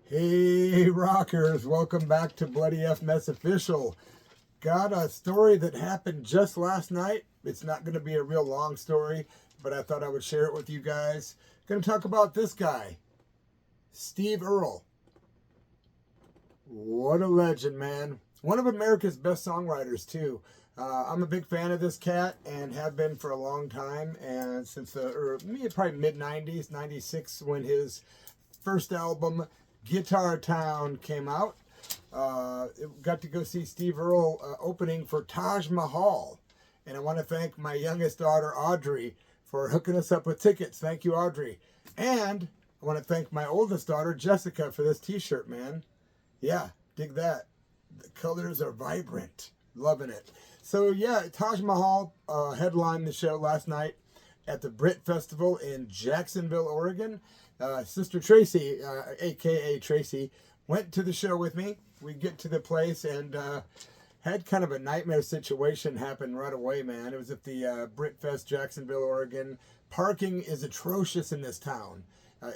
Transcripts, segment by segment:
Hey rockers, welcome back to Bloody F Mess Official. Got a story that happened just last night. It's not going to be a real long story, but I thought I would share it with you guys. Going to talk about this guy, Steve Earle. What a legend, man. One of America's best songwriters too. I'm a big fan of this cat and have been for a long time, and since probably mid 90s, 96 when his first album Guitar Town came out. Got to go see Steve Earle opening for Taj Mahal. And I want to thank my youngest daughter, Audrey, for hooking us up with tickets. Thank you, Audrey. And I want to thank my oldest daughter, Jessica, for this t-shirt, man. Yeah, dig that. The colors are vibrant. Loving it. So, yeah, Taj Mahal headlined the show last night at the Britt Festival in Jacksonville, Oregon. Sister Tracy, a.k.a. Tracy, went to the show with me. We get to the place and had kind of a nightmare situation happen right away, man. It was at the Britt Fest, Jacksonville, Oregon. Parking is atrocious in this town.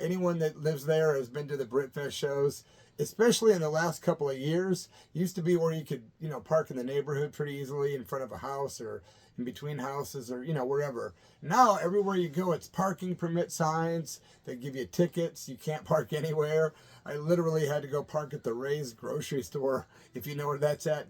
Anyone that lives there has been to the Britt Fest shows, especially in the last couple of years. Used to be where you could, park in the neighborhood pretty easily in front of a house or in between houses or, wherever. Now, everywhere you go, it's parking permit signs. They give you tickets. You can't park anywhere. I literally had to go park at the Ray's grocery store, if you know where that's at,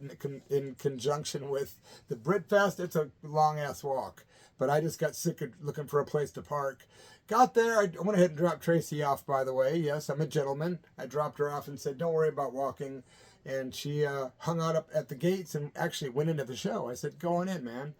in conjunction with the Britt Fest. It's a long-ass walk. But I just got sick of looking for a place to park. Got there. I went ahead and dropped Tracy off, by the way. Yes, I'm a gentleman. I dropped her off and said, don't worry about walking. And she hung out up at the gates and actually went into the show. I said, go on in, man.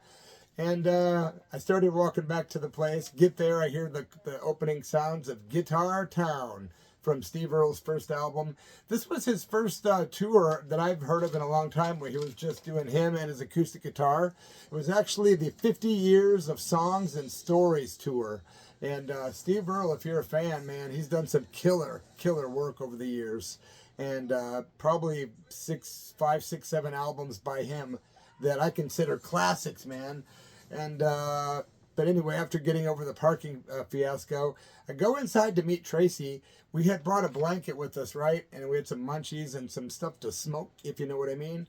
And I started walking back to the place. Get there, I hear the opening sounds of Guitar Town from Steve Earle's first album. This was his first tour that I've heard of in a long time, where he was just doing him and his acoustic guitar. It was actually the 50 Years of Songs and Stories tour. And Steve Earle, if you're a fan, man, he's done some killer work over the years. And probably 5, 6, 7 albums by him that I consider classics, man. And but anyway, after getting over the parking fiasco, I go inside to meet Tracy. We had brought a blanket with us, right? And we had some munchies and some stuff to smoke, if you know what I mean.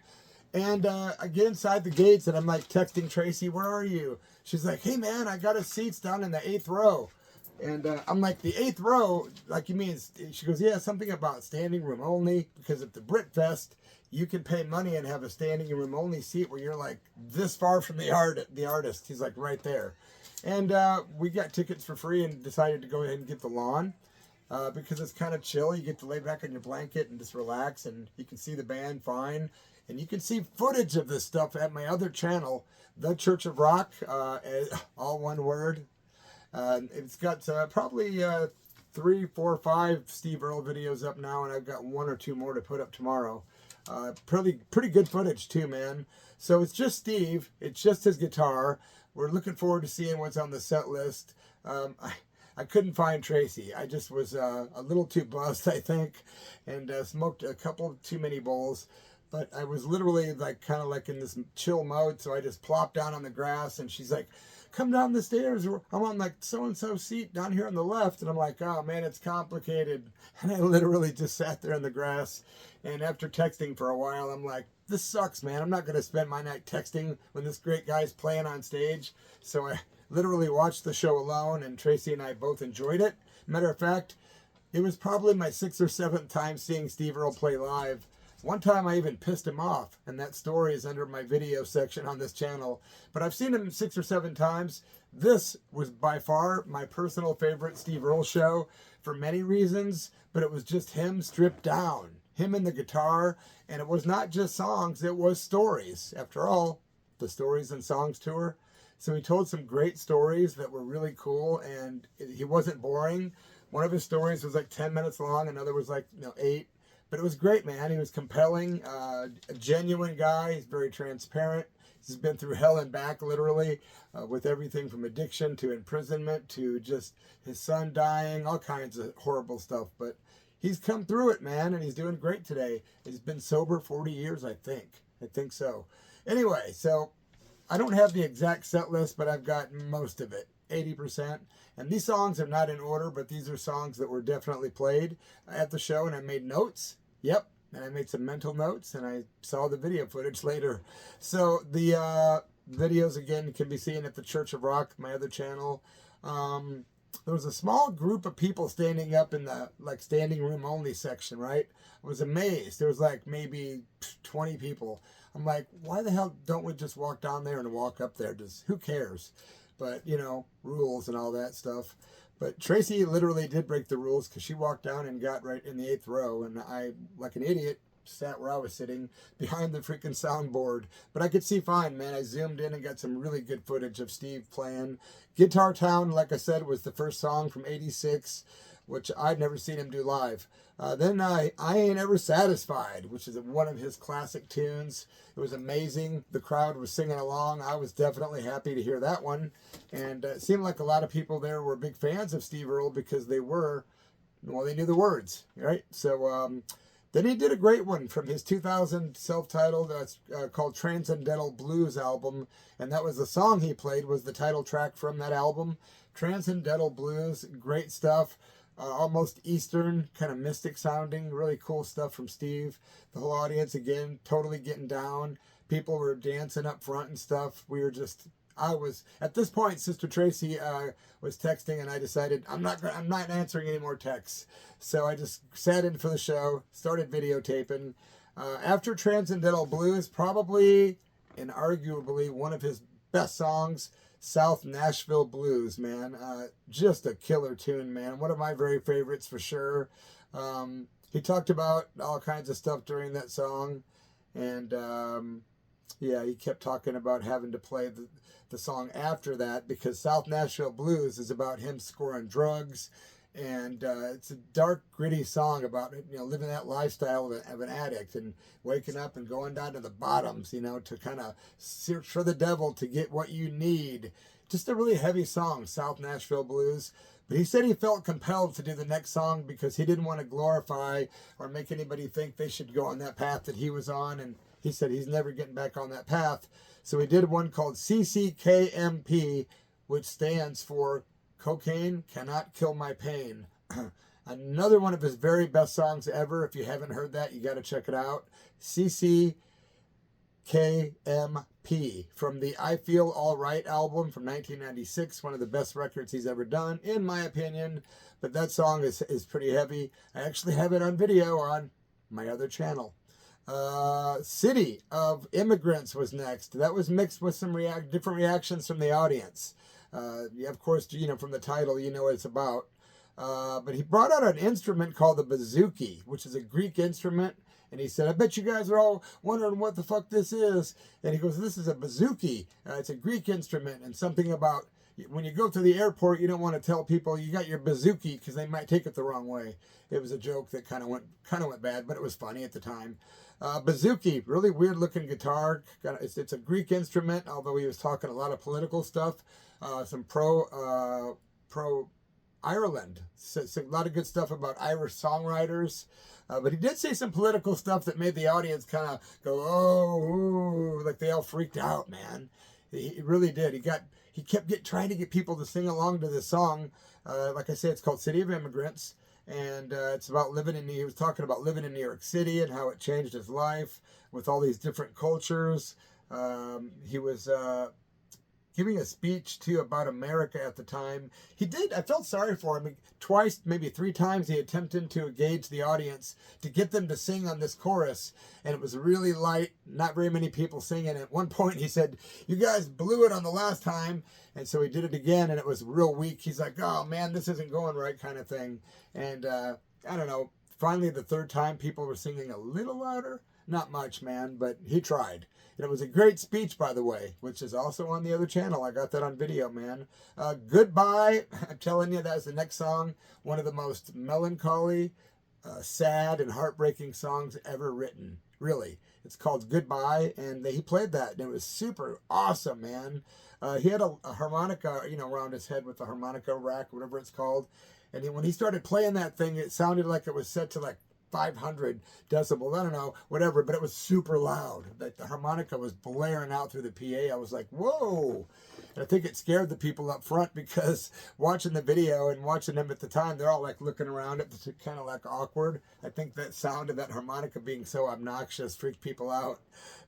And I get inside the gates and I'm like texting Tracy, where are you? She's like, hey man, I got us seats down in the 8th row. And I'm like, the 8th row, like you mean? She goes, yeah, something about standing room only, because at the Britt Fest, you can pay money and have a standing room only seat where you're like this far from the artist. He's like right there. And we got tickets for free and decided to go ahead and get the lawn because it's kind of chill. You get to lay back on your blanket and just relax, and you can see the band fine. And you can see footage of this stuff at my other channel, The Church of Rock, all one word. It's got probably 3, 4, 5 Steve Earle videos up now, and I've got 1 or 2 more to put up tomorrow. Pretty good footage too, man. So it's just Steve. It's just his guitar. We're looking forward to seeing what's on the set list. I couldn't find Tracy. I just was a little too buzzed, I think, and smoked a couple too many bowls. But I was literally kind of in this chill mode, so I just plopped down on the grass, and she's like, come down the stairs. I'm on so-and-so seat down here on the left. And I'm like, oh man, it's complicated. And I literally just sat there in the grass. And after texting for a while, I'm like, this sucks, man. I'm not going to spend my night texting when this great guy's playing on stage. So I literally watched the show alone, and Tracy and I both enjoyed it. Matter of fact, it was probably my 6th or 7th time seeing Steve Earle play live. One time I even pissed him off, and that story is under my video section on this channel. But I've seen him 6 or 7 times. This was by far my personal favorite Steve Earle show for many reasons, but it was just him stripped down. Him and the guitar, and it was not just songs, it was stories. After all, the Stories and Songs tour. So he told some great stories that were really cool, and he wasn't boring. One of his stories was 10 minutes long, another was 8. But it was great, man. He was compelling, a genuine guy. He's very transparent. He's been through hell and back, literally, with everything from addiction to imprisonment to just his son dying, all kinds of horrible stuff. But he's come through it, man, and he's doing great today. He's been sober 40 years, I think. I think so. Anyway, so I don't have the exact set list, but I've got most of it. 80%. And these songs are not in order, but these are songs that were definitely played at the show, and I made notes. Yep. And I made some mental notes, and I saw the video footage later. So the videos, again, can be seen at the Church of Rock, my other channel. There was a small group of people standing up in the standing room only section, right? I was amazed. There was like maybe 20 people. I'm like, why the hell don't we just walk down there and walk up there? Just who cares? But, you know, rules and all that stuff. But Tracy literally did break the rules because she walked down and got right in the 8th row. And I, like an idiot, sat where I was sitting behind the freaking soundboard. But I could see fine, man. I zoomed in and got some really good footage of Steve playing. Guitar Town, like I said, was the first song from '86, which I'd never seen him do live. Then I Ain't Ever Satisfied, which is one of his classic tunes. It was amazing. The crowd was singing along. I was definitely happy to hear that one. And it seemed like a lot of people there were big fans of Steve Earle because they knew the words, right? So then he did a great one from his 2000 self-titled called Transcendental Blues album. And that was the song he played, was the title track from that album. Transcendental Blues, great stuff. Almost Eastern, kind of mystic sounding, really cool stuff from Steve. The whole audience, again, totally getting down. People were dancing up front and stuff. At this point, Sister Tracy was texting, and I decided I'm not answering any more texts. So I just sat in for the show, started videotaping. After Transcendental Blues, probably and arguably one of his best songs, South Nashville Blues, man. Just a killer tune, man. One of my very favorites for sure. He talked about all kinds of stuff during that song. And yeah, he kept talking about having to play the song after that because South Nashville Blues is about him scoring drugs. And it's a dark, gritty song about, you know, living that lifestyle of an addict and waking up and going down to the bottoms, you know, to kind of search for the devil to get what you need. Just a really heavy song, South Nashville Blues. But he said he felt compelled to do the next song because he didn't want to glorify or make anybody think they should go on that path that he was on. And he said he's never getting back on that path. So he did one called CCKMP, which stands for Cocaine Cannot Kill My Pain. Another one of his very best songs ever. If you haven't heard that, you got to check it out. CCKMP from the I Feel Alright album from 1996. One of the best records he's ever done, in my opinion. But that song is pretty heavy. I actually have it on video on my other channel. City of Immigrants was next. That was mixed with some different reactions from the audience. Of course, you know, from the title, you know what it's about. But he brought out an instrument called the bouzouki, which is a Greek instrument. And he said, I bet you guys are all wondering what the fuck this is. And he goes, this is a bouzouki. It's a Greek instrument. And something about when you go to the airport, you don't want to tell people you got your bouzouki because they might take it the wrong way. It was a joke that kind of went bad, but it was funny at the time. Bouzouki, really weird looking guitar. It's a Greek instrument, although he was talking a lot of political stuff. Some pro Ireland. So a lot of good stuff about Irish songwriters. But he did say some political stuff that made the audience kind of go, oh, ooh, like they all freaked out, man. He really did. He kept trying to get people to sing along to this song. Like I said, it's called City of Immigrants. And it's about he was talking about living in New York City and how it changed his life with all these different cultures. He was giving a speech too about America at the time. I felt sorry for him. Twice, maybe 3 times, he attempted to engage the audience to get them to sing on this chorus. And it was really light, not very many people singing. At one point, he said, you guys blew it on the last time. And so he did it again, and it was real weak. He's like, oh, man, this isn't going right kind of thing. And I don't know. Finally, the 3rd time, people were singing a little louder. Not much, man, but he tried. And it was a great speech, by the way, which is also on the other channel. I got that on video, man. Goodbye. I'm telling you, that's the next song. One of the most melancholy, sad, and heartbreaking songs ever written. Really. It's called Goodbye, and he played that, and it was super awesome, man. He had a harmonica, you know, around his head with the harmonica rack, whatever it's called. And when he started playing that thing, it sounded like it was set to like 500 decibels, I don't know, whatever, but it was super loud. Like the harmonica was blaring out through the PA. I was like, whoa. And I think it scared the people up front, because watching the video and watching them at the time, they're all like looking around. It's kind of like awkward. I think that sound of that harmonica being so obnoxious freaked people out,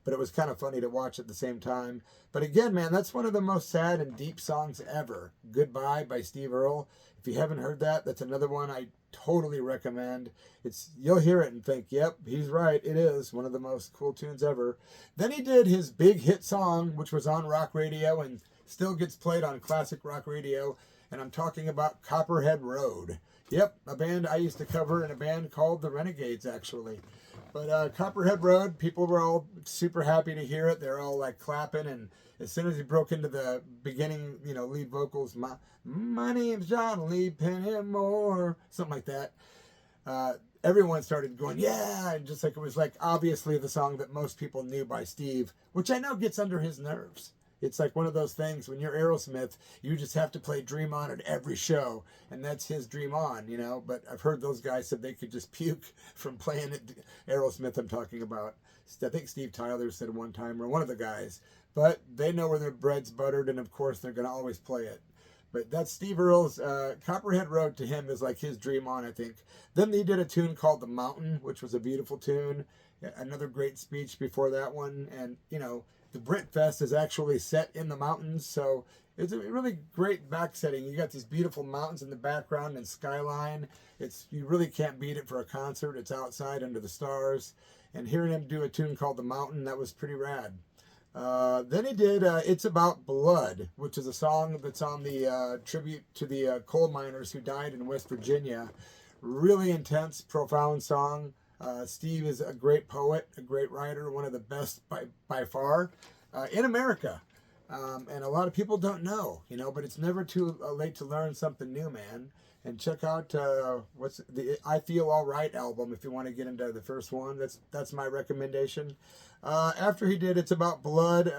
but it was kind of funny to watch at the same time. But again, man, that's one of the most sad and deep songs ever. Goodbye by Steve Earle. If you haven't heard that, that's another one I totally recommend. You'll hear it and think, yep, he's right. It is one of the most cool tunes ever. Then he did his big hit song, which was on rock radio and still gets played on classic rock radio, and I'm talking about Copperhead Road. Yep, a band I used to cover in a band called the Renegades, actually. But Copperhead Road, people were all super happy to hear it. They're all like clapping, and as soon as he broke into the beginning, lead vocals, my name's John Lee Pennymore, something like that. Everyone started going, yeah, and just like it was like obviously the song that most people knew by Steve, which I know gets under his nerves. It's like one of those things, when you're Aerosmith, you just have to play Dream On at every show, and that's his Dream On, But I've heard those guys said they could just puke from playing it. Aerosmith I'm talking about. I think Steve Tyler said one time, or one of the guys. But they know where their bread's buttered, and of course they're going to always play it. But that's Steve Earle's, Copperhead Road to him is like his Dream On, I think. Then he did a tune called The Mountain, which was a beautiful tune. Another great speech before that one, and, the Britt Fest is actually set in the mountains, so it's a really great back setting. You got these beautiful mountains in the background and skyline. You really can't beat it for a concert. It's outside under the stars. And hearing him do a tune called The Mountain, that was pretty rad. Then he did It's About Blood, which is a song that's on the tribute to the coal miners who died in West Virginia. Really intense, profound song. Steve is a great poet, a great writer, one of the best by far in America. And a lot of people don't know, but it's never too late to learn something new, man. And check out what's the I Feel All Right album if you want to get into the first one. That's my recommendation. After he did It's About Blood,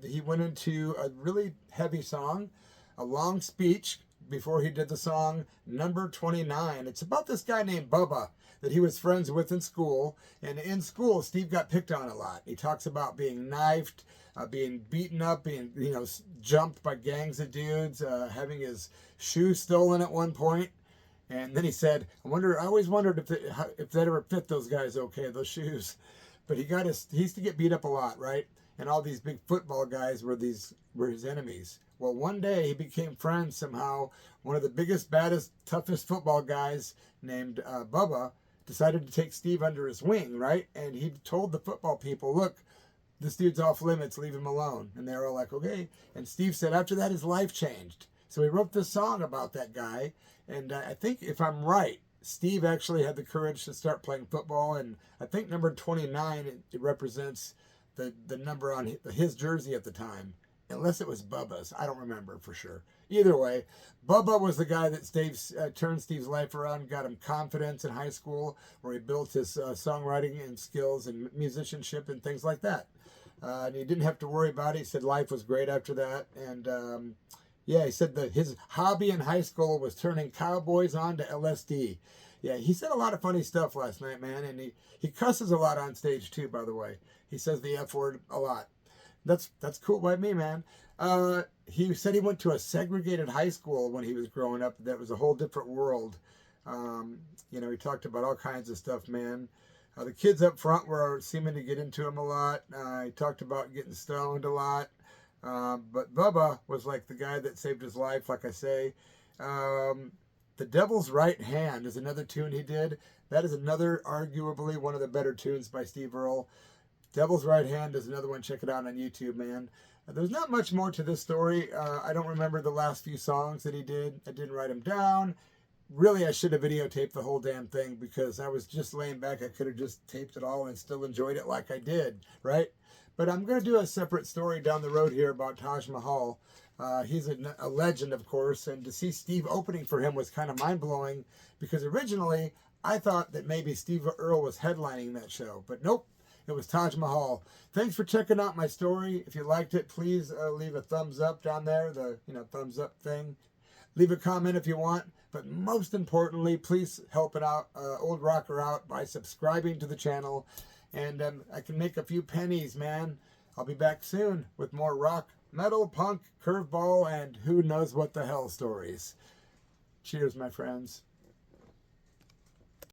he went into a really heavy song, a long speech before he did the song Number 29. It's about this guy named Bubba that he was friends with in school. And in school, Steve got picked on a lot. He talks about being knifed, being beaten up, being, jumped by gangs of dudes, having his shoes stolen at one point. And then he said, I always wondered if that ever fit those guys okay, those shoes. But he used to get beat up a lot, right? And all these big football guys were his enemies. Well, one day he became friends somehow. One of the biggest, baddest, toughest football guys named Bubba decided to take Steve under his wing, right? And he told the football people, look, this dude's off limits, leave him alone. And they were all like, okay. And Steve said after that, his life changed. So he wrote this song about that guy. And I think, if I'm right, Steve actually had the courage to start playing football. And I think number 29, it represents the number on his jersey at the time. Unless it was Bubba's. I don't remember for sure. Either way, Bubba was the guy that turned Steve's life around, got him confidence in high school, where he built his songwriting and skills and musicianship and things like that. And he didn't have to worry about it. He said life was great after that. And he said that his hobby in high school was turning cowboys on to LSD. Yeah, he said a lot of funny stuff last night, man. And he cusses a lot on stage too, by the way. He says the F word a lot. That's cool by me, man. He said he went to a segregated high school when he was growing up. That was a whole different world. He talked about all kinds of stuff, man. The kids up front were seeming to get into him a lot. He talked about getting stoned a lot. But Bubba was like the guy that saved his life, like I say. The Devil's Right Hand is another tune he did. That is another, arguably, one of the better tunes by Steve Earle. Devil's Right Hand is another one. Check it out on YouTube, man. There's not much more to this story. I don't remember the last few songs that he did. I didn't write them down. Really, I should have videotaped the whole damn thing, because I was just laying back. I could have just taped it all and still enjoyed it like I did, right? But I'm going to do a separate story down the road here about Taj Mahal. He's a legend, of course, and to see Steve opening for him was kind of mind-blowing, because originally I thought that maybe Steve Earle was headlining that show, but nope. It was Taj Mahal. Thanks for checking out my story. If you liked it, please leave a thumbs up down there, the thumbs up thing. Leave a comment if you want. But most importantly, please help an old rocker out by subscribing to the channel. And I can make a few pennies, man. I'll be back soon with more rock, metal, punk, curveball, and who knows what the hell stories. Cheers, my friends.